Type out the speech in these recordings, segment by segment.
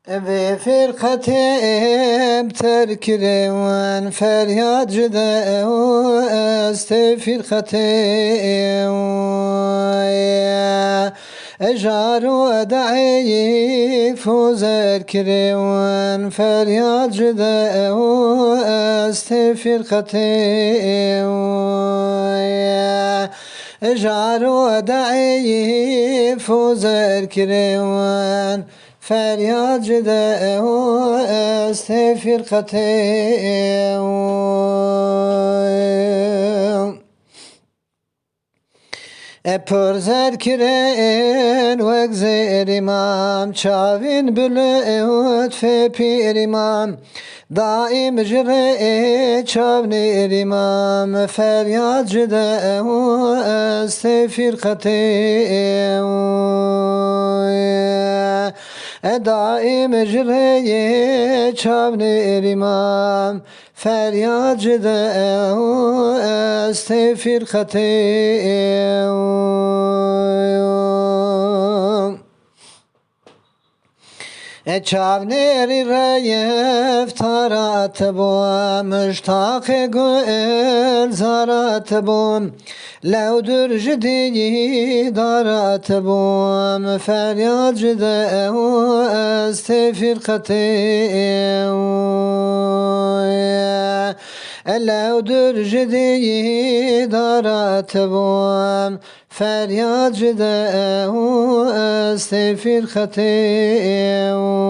Ve firkatem terkireven feryat cide este firkatem ejaru da'if zerkireven feryat cide este firkatem ejaru da'if zerkireven feryat cide este firkatem Pörzer kiren vegzer imam çavin bülüt fe pir imam daim jire çavnir imam feryat cide este firkatem daim jire çavnir imam feryat cide este firkatem çavneri reyef tarat bu müştak gül zarat bu levdür jidi darat bu feryat cide este firkatem levdür jidi darat bu feryat cide este firkatem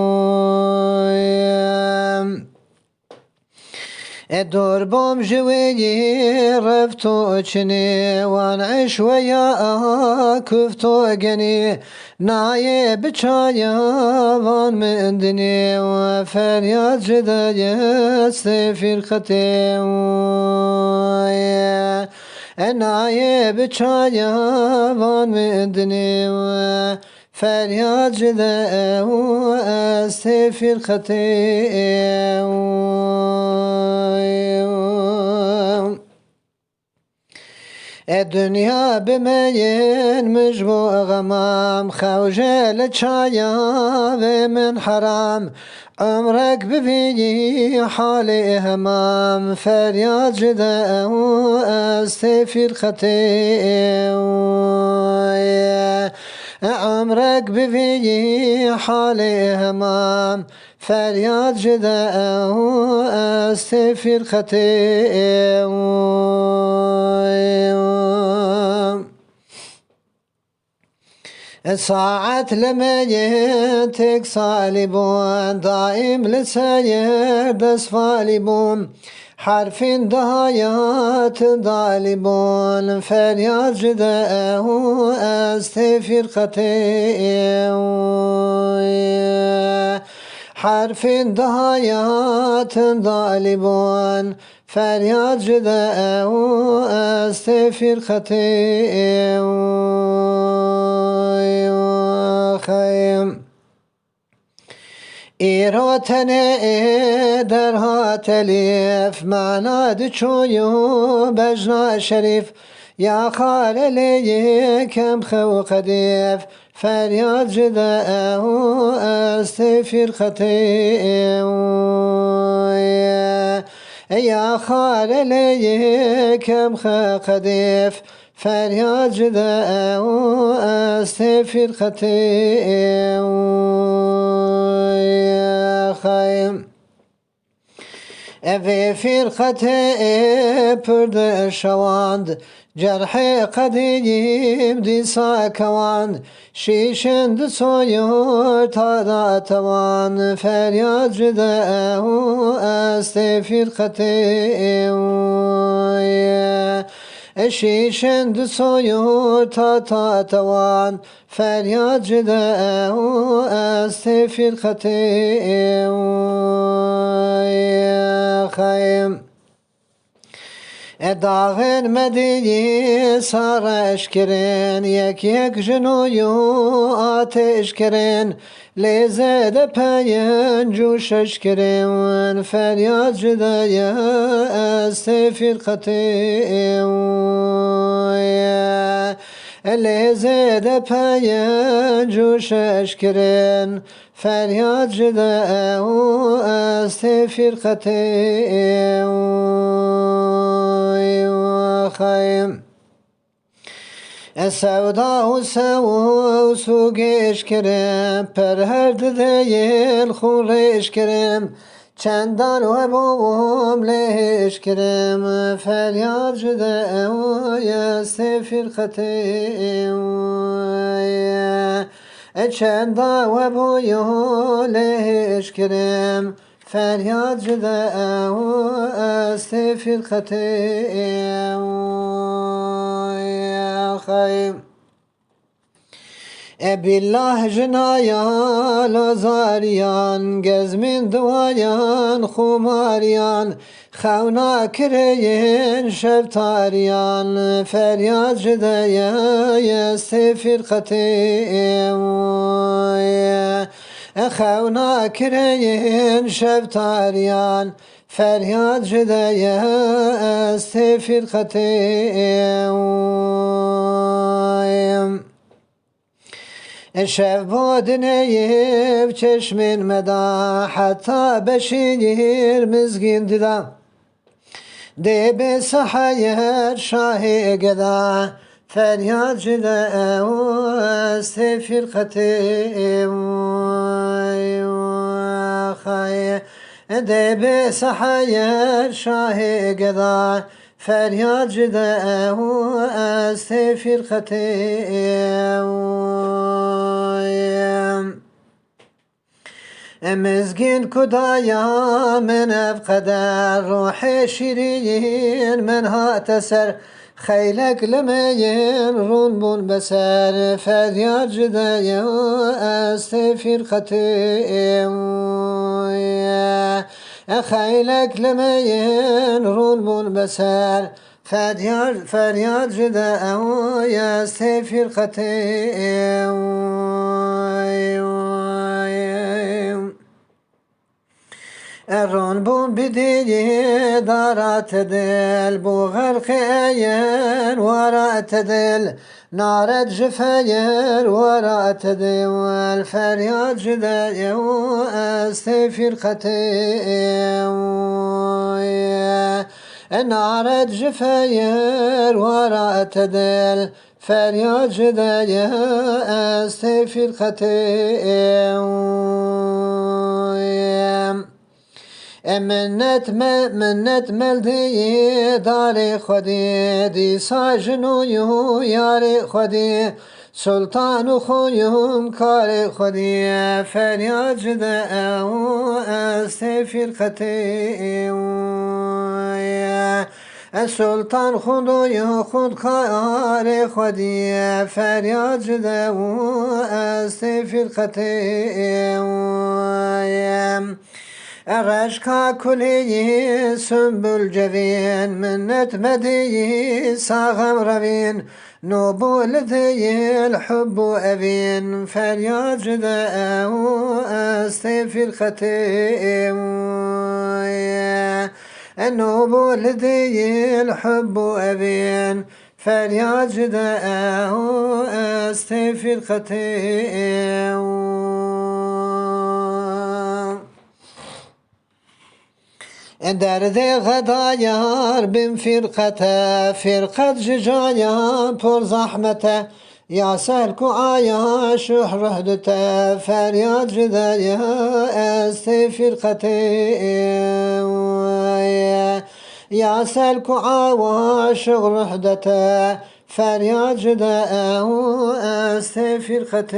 دور بوم جويني رفتو چني وان عشويا كفتو جني ناي بچايا وان مندني وفريات جدايا سفير ختم ناي بچايا وان مندني feryat cide este firkatem dünya bimeyenmiş bu gamam xevjel çaya ve min haram ömrek biviyi hali hemam feryat cide este firkatem عمرك بفي حالي همام فریاد جده استفیر ختم ساعة لما ينتك صالبون دائم لسير دس فالبون حرف دهایات دالبون فریاد جده استفیر ختم حرف دهایات دالبون فریاد جده استفیر ختم خیم ایراتنه درها تلیف معناد چویو بجنا شریف یا خاللی کم خو قدیف فریاد جده استفیر ختم یا خاللی کم خو قدیف feryat cide estefir ختم خیم Evi firkate pürde şavand Cerhe kadim disa kavand Şişendi soyur tada tavan Feryat cide estefir ختم şişendi soyur ta tavan feryat cide estefir ختم خیم dağın mediyi sarış kirin yek yek jinoyu ateş kirin lezede peyin cuşeş kirin feryat cide estefir ختم لیزد پنج و شش کرن فریاد جده و است فرقت و خیم سودا و سوگش کرم پر هر دیل خورش کرم چندان و بوم لهش کرم فریاد جده و یست فرقت چندان و بوم لهش کرم فریاد جده و است فرقت خیم بالله جنایان لازاریان گزمین دوایان خماریان خونا کرین شبتاریان فریاد جده یست فرقت خونا کرین شبتاریان فریاد جده یست فرقت شب بادنیب چشمین مدا حتی بشیر مزگین دیدا دی به سحیر شاهی گدا فریاد جده و است فرقت خی دی به سحیر شاهی گدا فریاد جده و است فرقت مزگین کدایا من افقدر روح شیرین من هات سر خیلک لمین رون بون بسر فریاد جده و است فرقت خیلک لمین رون بون بسر فریاد جده و است فرقت رون بون بدی دارت دل بو غرق این ورات دل نارد جفایر ورات دل فریاد جده و است فرقت نارد جفایر ورات دل فریاد جده است فرقت منت ملدی دار خودی دی ساجنو یار خودی سلطان و خویم کار خودی فریاد جده و است فرقت سلطان خودی خود کار خودی فریاد جده و است فرقت رشکا کلی سنبل جوین منت مدی ساغم روین نوبول دیل حب و اوین فریاد جده و است فرقت نوبول دیل حب و اوین فریاد جده و است فرقت درد غدایار بن فرقت ججایا پر زحمته یا سلک و آیا شح رهدته فریاد جده است فرقت یا سلک و آوا شح رهدته فریاد جده است فرقت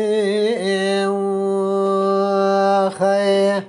خیر